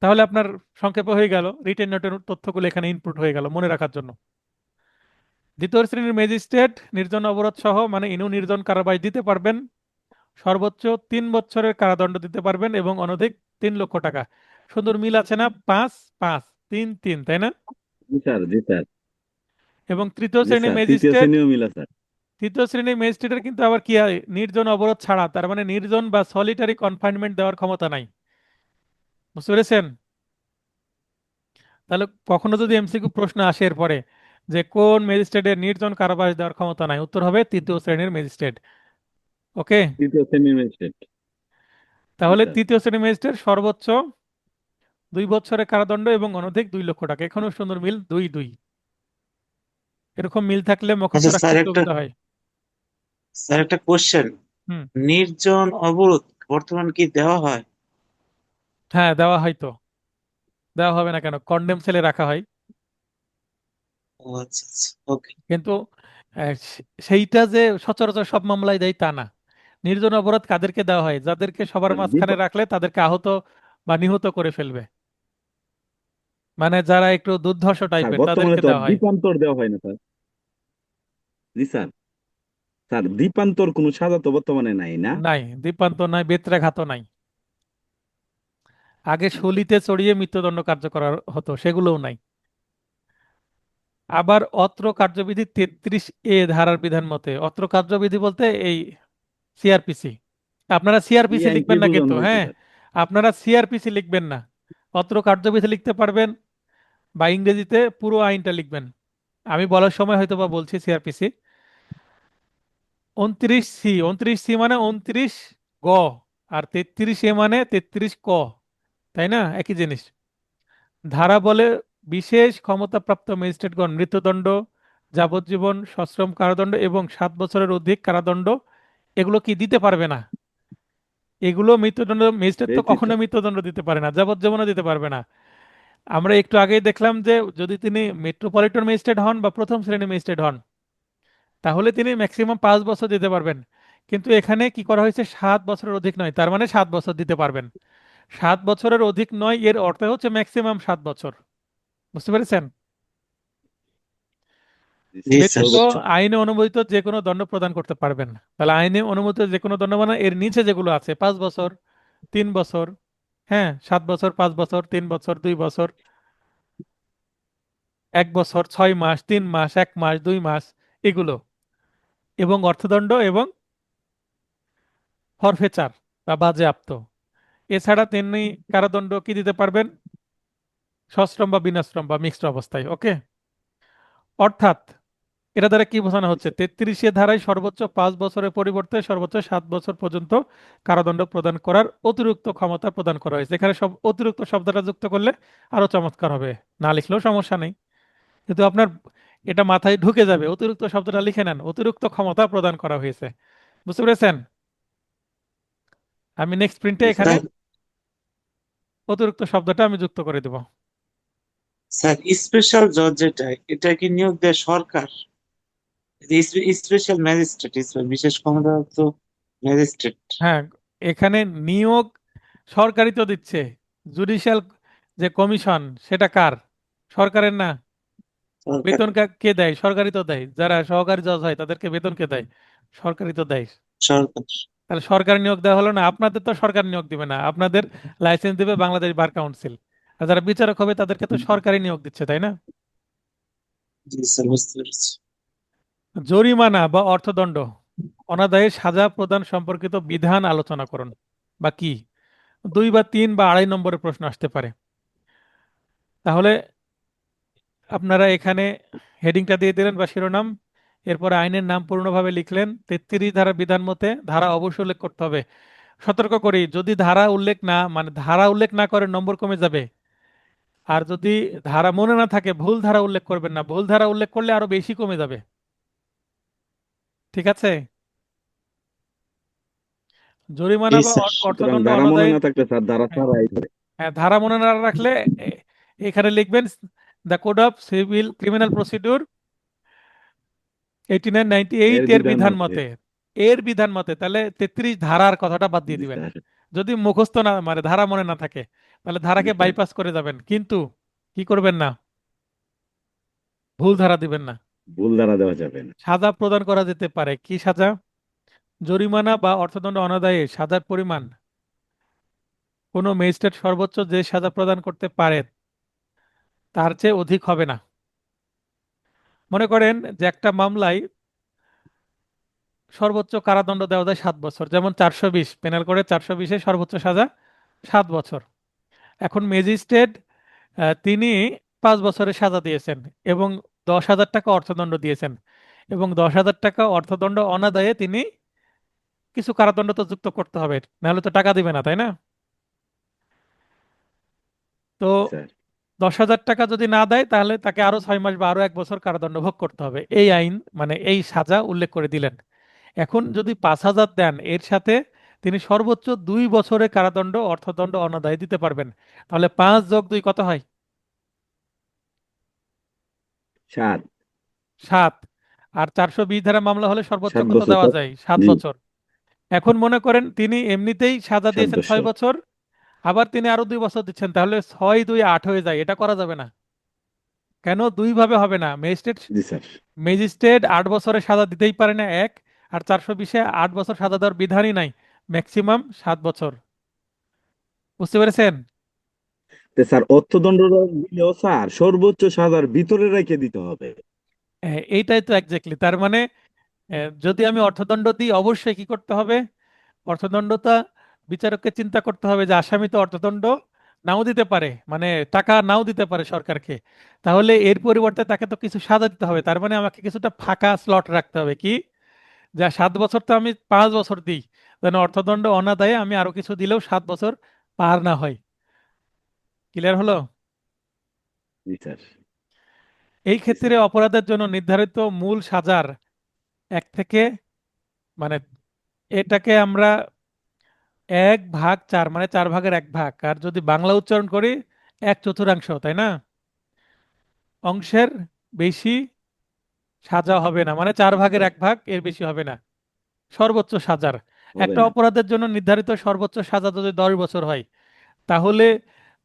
তাহলে আপনার সংক্ষেপে হয়ে গেল, রিটেন নোটের তথ্যগুলো এখানে ইনপুট হয়ে গেল মনে রাখার জন্য। দ্বিতীয় শ্রেণীর ম্যাজিস্ট্রেট নির্জন অবরোধ সহ মানে ইনু নির্জন কারাবাস দিতে পারবেন, সর্বোচ্চ 3 বছরের কারাদণ্ড দিতে পারবেন এবং অনধিক 3 লক্ষ টাকা। সুন্দর মিল আছে না, 5 5 3 3, তাই না? জি স্যার, জি স্যার, এবং তৃতীয় জি শ্রেণীর স্যার, তৃতীয় ম্যাজিস্ট্রেট, শ্রেণীও মিলা স্যার। তৃতীয় শ্রেণীর ম্যাজিস্ট্রেটের কিন্তু আবার কি হয়, নির্জন অবরোধ ছাড়া, তার মানে নির্জন বা সলিটারি কনফাইনমেন্ট দেওয়ার ক্ষমতা নাই। বুঝতে পেরেছেন? তাহলে কখনো যদি এমসিকিউ প্রশ্ন আসে এরপরে যে কোন ম্যাজিস্ট্রেটের নির্জন কারাবাস দেওয়ার ক্ষমতা নাই, উত্তর হবে তৃতীয় শ্রেণীর ম্যাজিস্ট্রেট। ওকে, তৃতীয় শ্রেণীর ম্যাজিস্ট্রেট। জি তাহলে স্যার। তৃতীয় শ্রেণীর ম্যাজিস্ট্রেট সর্বোচ্চ 2 বছরের কারাদণ্ড এবং অনধিক 2 লক্ষ টাকা। এখনো সুন্দর মিল, 2 2। এরকম মিল থাকলে মুখস্থ আচ্ছা রাখতে স্যার, একটা সুবিধা হয়। কোশ্চেন, হুম। নির্জন অবরোধ বর্তমান কি দেওয়া হয়? হ্যাঁ, দেওয়া হয় তো, দেওয়া হবে না কেন, কন্ডেম সেলে রাখা হয়। ও আচ্ছা আচ্ছা, ওকে। কিন্তু সেইটা যে সচরাচর সব মামলায় দেয় তা না। নির্জন অপরাধ কাদেরকে দেওয়া হয়, যাদেরকে সবার স্যার, মাঝখানে রাখলে তাদেরকে আহত বা নিহত করে ফেলবে, মানে যারা একটু দুর্ধর্ষ স্যার টাইপের বর্তমানে তাদেরকে তো আর দেওয়া হয়। দ্বীপান্তর দেওয়া হয় না স্যার। জি স্যার। স্যার দ্বীপান্তর কোনো সাজা তো বর্তমানে নাই না? নাই, দ্বীপান্ত নাই, বেত্রাঘাত নাই। আগে শলিতে চড়িয়ে মৃত্যুদণ্ড কার্যকর হতো, সেগুলোও নাই। আবার অত্র কার্যবিধি 33A ধারার বিধান মতে, অত্র কার্যবিধি বলতে এই সিআরপিসি, আপনারা এই সিআরপিসি আইন কে লিখবেন না বোঝানো কিন্তু, হয়েছে হ্যাঁ, স্যার? আপনারা সিআরপিসি লিখবেন না, অত্র কার্যবিধি লিখতে পারবেন, বা ইংরেজিতে পুরো আইনটা লিখবেন। আমি বলার সময় হয়তো বা বলছি সিআরপিসি 29C, 29C মানে 29 গ, আর 33A মানে 33 ক, তাই না, একই জিনিস। ধারা বলে বিশেষ ক্ষমতাপ্রাপ্ত ম্যাজিস্ট্রেটগণ মৃত্যুদণ্ড, যাবজ্জীবন সশ্রম কারাদণ্ড এবং 7 বছরের অধিক কারাদণ্ড এগুলো কি দিতে পারবে না। এগুলো মৃত্যুদণ্ড, ম্যাজিস্ট্রেট তো পেয়েছি কখনো স্যার। মৃত্যুদণ্ড দিতে পারে না, যাবজ্জীবনও দিতে পারবে না। আমরা একটু আগেই দেখলাম যে যদি তিনি মেট্রোপলিটন ম্যাজিস্ট্রেট হন বা প্রথম শ্রেণীর ম্যাজিস্ট্রেট হন, তাহলে তিনি ম্যাক্সিমাম 5 বছর দিতে পারবেন। কিন্তু এখানে কি করা হয়েছে, 7 বছরের অধিক নয়, তার মানে 7 বছর দিতে পারবেন। 7 বছরের অধিক নয় এর অর্থ হচ্ছে ম্যাক্সিমাম 7 বছর। বুঝতে পেরেছেন? জি জি স্যার, স্যার। ব্যতীত সর্বোচ্চ। আইনে অনুমোদিত যে কোনো দণ্ড প্রদান করতে পারবেন। তাহলে আইনে অনুমোদিত যে কোনো দণ্ড মানে এর নিচে যেগুলো আছে, 5 বছর, 3 বছর, হ্যাঁ, 7 বছর, 5 বছর, 3 বছর, 2 বছর, 1 বছর, 6 মাস, 3 মাস, 1 মাস, 2 মাস, এগুলো, এবং অর্থদণ্ড এবং ফরফেচার বা বাজেয়াপ্ত। এছাড়া তিনি কারাদণ্ড কি দিতে পারবেন, সশ্রম বা বিনাশ্রম বা মিক্সড অবস্থায়। ওকে, অর্থাৎ এটা দ্বারা কি বোঝানো জি হচ্ছে, স্যার। 33 ধারায় সর্বোচ্চ 5 বছরের পরিবর্তে সর্বোচ্চ 7 বছর পর্যন্ত কারাদণ্ড প্রদান করার অতিরিক্ত ক্ষমতা প্রদান করা হয়েছে। এখানে সব অতিরিক্ত শব্দটা যুক্ত করলে আরো চমৎকার হবে, না লিখলেও সমস্যা নেই, কিন্তু আপনার এটা মাথায় ঢুকে যাবে, অতিরিক্ত শব্দটা লিখে নেন, অতিরিক্ত ক্ষমতা প্রদান করা হয়েছে। বুঝতে পেরেছেন? আমি নেক্সট প্রিন্টে জি স্যার। এখানে স্যার, অতিরিক্ত শব্দটা আমি যুক্ত করে দেব। স্যার স্পেশাল জজ যেটা, এটা কি নিয়োগ দেয় সরকার? স্পেশাল ম্যাজিস্ট্রেট, বিশেষ ক্ষমতাপ্রাপ্ত ম্যাজিস্ট্রেট হ্যাঁ, এখানে নিয়োগ সরকারই তো দিচ্ছে। জুডিশিয়াল যে কমিশন সেটা কার, সরকারের না। সরকার। বেতন কে দেয়, সরকারই তো দেয়, যারা সহকারী জজ হয় তাদেরকে বেতন কে দেয়, সরকারই তো দেয়। সরকার। তাহলে সরকার নিয়োগ দেওয়া হলো না, আপনাদের তো সরকার নিয়োগ দিবে না, আপনাদের লাইসেন্স দিবে বাংলাদেশ বার কাউন্সিল, আর যারা বিচারক হবে তাদেরকে তো সরকারই নিয়োগ দিচ্ছে, তাই না? জি স্যার, বুঝতে পেরেছি। জরিমানা বা অর্থদণ্ড অনাদায়ে সাজা প্রদান সম্পর্কিত বিধান আলোচনা করুন, বা কি, 2 বা 3 বা 2.5 নম্বরের প্রশ্ন আসতে পারে। তাহলে আপনারা এখানে হেডিংটা দিয়ে দিলেন বা শিরোনাম, এরপরে আইনের নাম পূর্ণভাবে লিখলেন, 33 ধারা বিধান মতে, ধারা অবশ্যই উল্লেখ করতে হবে। সতর্ক করি, যদি ধারা উল্লেখ না, মানে ধারা উল্লেখ না করে নম্বর কমে যাবে। আর যদি ধারা মনে না থাকে, ভুল ধারা উল্লেখ করবেন না, ভুল ধারা উল্লেখ করলে আরো বেশি কমে যাবে। ঠিক আছে? জরিমানা জি বা স্যার। সুতরাং অর্থদণ্ড ধারা মনে অনাদায়ের না থাকলে স্যার ধারা হ্যাঁ, ছাড়াই ধরে। হ্যাঁ, ধারা মনে না রাখলে এখানে লিখবেন the code of civil criminal procedure 8998 এর এর বিধান বিধান মতে। মতে, এর বিধান মতে, তাহলে 33 ধারার কথাটা বাদ দিয়ে জি দিবেন। স্যার। যদি মুখস্থ না মানে ধারা মনে না থাকে তাহলে জি ধারাকে স্যার। বাইপাস করে যাবেন, কিন্তু কি করবেন না, ভুল ধারা দিবেন না। ভুল ধারা দেওয়া যাবে না। সাজা প্রদান করা যেতে পারে, কি সাজা? জরিমানা বা অর্থদণ্ড অনাদায়ে সাজার পরিমাণ কোনো ম্যাজিস্ট্রেট সর্বোচ্চ যে সাজা প্রদান করতে পারে তার চেয়ে অধিক হবে না। মনে করেন যে একটা মামলায় সর্বোচ্চ কারাদণ্ড দেওয়া যায় 7 বছর, যেমন 420 পেনাল কোডে 420-এ সর্বোচ্চ সাজা 7 বছর। এখন ম্যাজিস্ট্রেট তিনি 5 বছরের সাজা দিয়েছেন এবং 10,000 টাকা অর্থদণ্ড দিয়েছেন, এবং 10,000 টাকা অর্থদণ্ড অনাদায়ে তিনি কিছু কারাদণ্ড তো যুক্ত করতে হবে, নাহলে তো টাকা দিবে না, তাই না? তো জি স্যার। 10,000 টাকা যদি না দেয় তাহলে তাকে আরো 6 মাস বা আরো 1 বছর কারাদণ্ড ভোগ করতে হবে, এই আইন মানে এই সাজা উল্লেখ করে দিলেন। এখন যদি 5,000 দেন, এর সাথে তিনি সর্বোচ্চ 2 বছরের কারাদণ্ড অর্থদণ্ড অনাদায়ে দিতে পারবেন। তাহলে 5+2 কত হয়? 7। 7। আর 420 ধারা মামলা হলে সর্বোচ্চ 7 কত বছর দেওয়া স্যার। যায়? 7 জি। বছর। এখন মনে করেন তিনি এমনিতেই সাজা 7 দিয়েছেন বছর। 6 বছর, আবার তিনি আরো 2 বছর দিচ্ছেন, তাহলে 6 2 8 হয়ে যায়, এটা করা যাবে না। কেন দুই ভাবে হবে না? ম্যাজিস্ট্রেট জি স্যার। ম্যাজিস্ট্রেট 8 বছরের সাজা দিতেই পারে না, এক। আর 420-এ 8 বছর সাজা দেওয়ার বিধানই নাই, ম্যাক্সিমাম 7 বছর। বুঝতে পেরেছেন? তো স্যার অর্থদণ্ড দিলেও স্যার সর্বোচ্চ সাজার ভিতরে রেখে দিতে হবে। এইটাই তো এক্স্যাক্টলি, তার মানে যদি আমি অর্থদণ্ড দিই অবশ্যই কি করতে হবে? অর্থদণ্ডটা বিচারককে চিন্তা করতে হবে যে আসামি তো অর্থদণ্ড নাও দিতে পারে, মানে টাকা নাও দিতে পারে সরকারকে, তাহলে এর পরিবর্তে তাকে তো কিছু সাজা দিতে হবে, তার মানে আমাকে কিছুটা ফাঁকা স্লট রাখতে হবে, কি? যা 7 বছর তো আমি 5 বছর দিই, যেন অর্থদণ্ড অনাদায়ে আমি আরো কিছু দিলেও 7 বছর পার না হয়। ক্লিয়ার হলো? জি স্যার। এই জি ক্ষেত্রে স্যার। অপরাধের জন্য নির্ধারিত মূল সাজার এক থেকে মানে এটাকে আমরা 1/4 মানে 4/1 আর যদি বাংলা উচ্চারণ করি 1/4, তাই না? অংশের বেশি সাজা হবে না, মানে চার জি ভাগের স্যার। 1 ভাগ এর বেশি হবে না সর্বোচ্চ সাজার। হবে একটা না। অপরাধের জন্য নির্ধারিত সর্বোচ্চ সাজা যদি 10 বছর হয়, তাহলে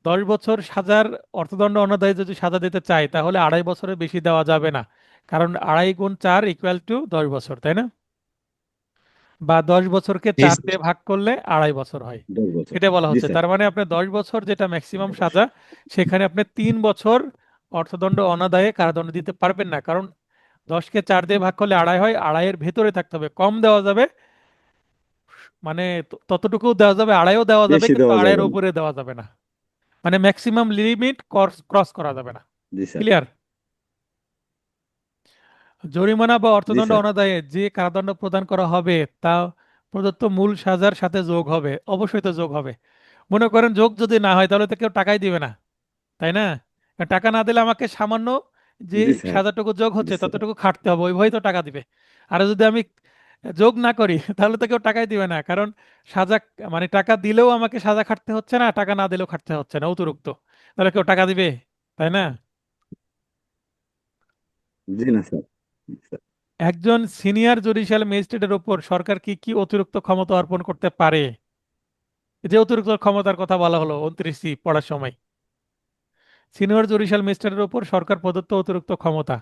10 বছর সাজার অর্থদণ্ড অনাদায়ে যদি সাজা দিতে চাই তাহলে 2.5 বছরের বেশি দেওয়া যাবে না, কারণ 2.5 × 4 = 10 বছর, তাই না? বা 10 বছরকে জি 4 স্যার। দিয়ে ভাগ করলে 2.5 বছর হয়। 10 বছর। এটা বলা জি হচ্ছে, স্যার। তার মানে আপনি 10 বছর যেটা ম্যাক্সিমাম সাজা, সেখানে আপনি 3 বছর অর্থদণ্ড অনাদায়ে কারাদণ্ড দিতে পারবেন না, কারণ 10কে 4 দিয়ে ভাগ করলে 2.5 হয়, 2.5-এর ভেতরে থাকতে হবে, কম দেওয়া যাবে, মানে ততটুকু দেওয়া যাবে, 2.5-ও দেওয়া যাবে, বেশি কিন্তু দেওয়া 2.5-এর যাবে না। উপরে দেওয়া যাবে না, মানে ম্যাক্সিমাম লিমিট ক্রস করা যাবে না। জি স্যার। ক্লিয়ার? জরিমানা বা জি অর্থদণ্ড স্যার। অনাদায়ে যে কারাদণ্ড প্রদান করা হবে তা প্রদত্ত মূল সাজার সাথে যোগ হবে, অবশ্যই তো যোগ হবে। মনে করেন যোগ যদি না হয় তাহলে তো কেউ টাকাই দিবে না, তাই না? কারণ টাকা না দিলে আমাকে সামান্য যে জি স্যার। সাজাটুকু যোগ জি হচ্ছে স্যার। ততটুকু খাটতে হবে, ওই ভয় তো টাকা দিবে। আর যদি আমি যোগ না করি তাহলে তো কেউ টাকাই দিবে না, কারণ সাজা মানে টাকা দিলেও আমাকে সাজা খাটতে হচ্ছে না, টাকা না দিলেও খাটতে হচ্ছে না, অতিরিক্ত, তাহলে কেউ টাকা দিবে, তাই না? জি না স্যার। জি স্যার। একজন সিনিয়র জুডিশিয়াল ম্যাজিস্ট্রেটের উপর সরকার কি কি অতিরিক্ত ক্ষমতা অর্পণ করতে পারে? এই যে অতিরিক্ত ক্ষমতার কথা বলা হলো 29 পড়ার সময়, সিনিয়র জুডিশিয়াল ম্যাজিস্ট্রেটের উপর সরকার প্রদত্ত অতিরিক্ত ক্ষমতা।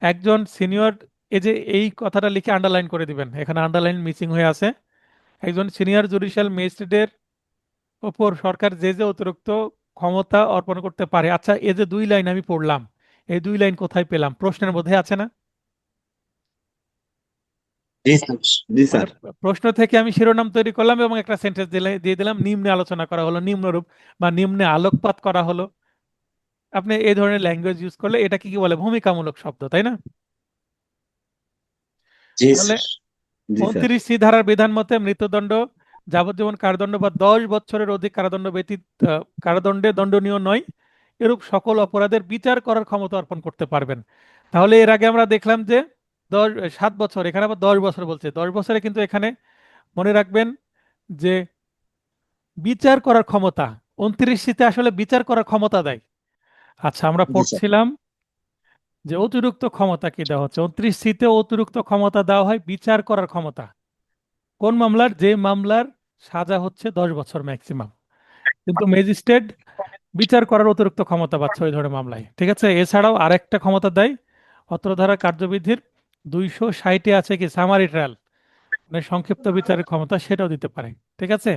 একজন সিনিয়র, এই যে এই কথাটা লিখে আন্ডারলাইন করে দিবেন, এখানে আন্ডারলাইন মিসিং হয়ে আছে। একজন সিনিয়র জুডিশিয়াল ম্যাজিস্ট্রেটের উপর সরকার যে যে অতিরিক্ত ক্ষমতা অর্পণ করতে পারে, আচ্ছা এই যে 2 লাইন আমি পড়লাম, এই 2 লাইন কোথায় পেলাম? প্রশ্নের মধ্যে আছে না? জি স্যার। জি মানে স্যার। প্রশ্ন থেকে আমি শিরোনাম তৈরি করলাম এবং একটা সেন্টেন্স দিয়ে দিলাম, নিম্নে আলোচনা করা হলো, নিম্নরূপ বা নিম্নে আলোকপাত করা হলো। আপনি এই ধরনের ল্যাঙ্গুয়েজ ইউজ করলে এটা কি কি বলে? ভূমিকামূলক শব্দ, তাই না? জি তাহলে স্যার। জি স্যার। 29 ধারার বিধান মতে মৃত্যুদণ্ড, যাবজ্জীবন কারাদণ্ড বা 10 বছরের অধিক কারাদণ্ড ব্যতীত কারাদণ্ডে দণ্ডনীয় নয় এরূপ সকল অপরাধের বিচার করার ক্ষমতা অর্পণ করতে পারবেন। তাহলে এর আগে আমরা দেখলাম যে দশ 7 বছর, এখানে আবার 10 বছর বলছে। 10 বছরে কিন্তু এখানে মনে রাখবেন যে বিচার করার ক্ষমতা, 29 আসলে বিচার করার ক্ষমতা দেয়। আচ্ছা, আমরা জি স্যার। পড়ছিলাম যে অতিরিক্ত ক্ষমতা কি দেওয়া হচ্ছে, 29 অতিরিক্ত ক্ষমতা দেওয়া হয় বিচার করার ক্ষমতা। কোন মামলার? যে মামলার সাজা হচ্ছে 10 বছর ম্যাক্সিমাম, কিন্তু ম্যাজিস্ট্রেট বিচার করার অতিরিক্ত ক্ষমতা পাচ্ছে ওই ধরনের মামলায়। ঠিক আছে, এছাড়াও আরেকটা ক্ষমতা দেয় অত্র ধারা কার্যবিধির 260-এ আছে কি সামারি ট্রায়াল, মানে সংক্ষিপ্ত বিচারের ক্ষমতা, সেটাও দিতে পারে। ঠিক আছে।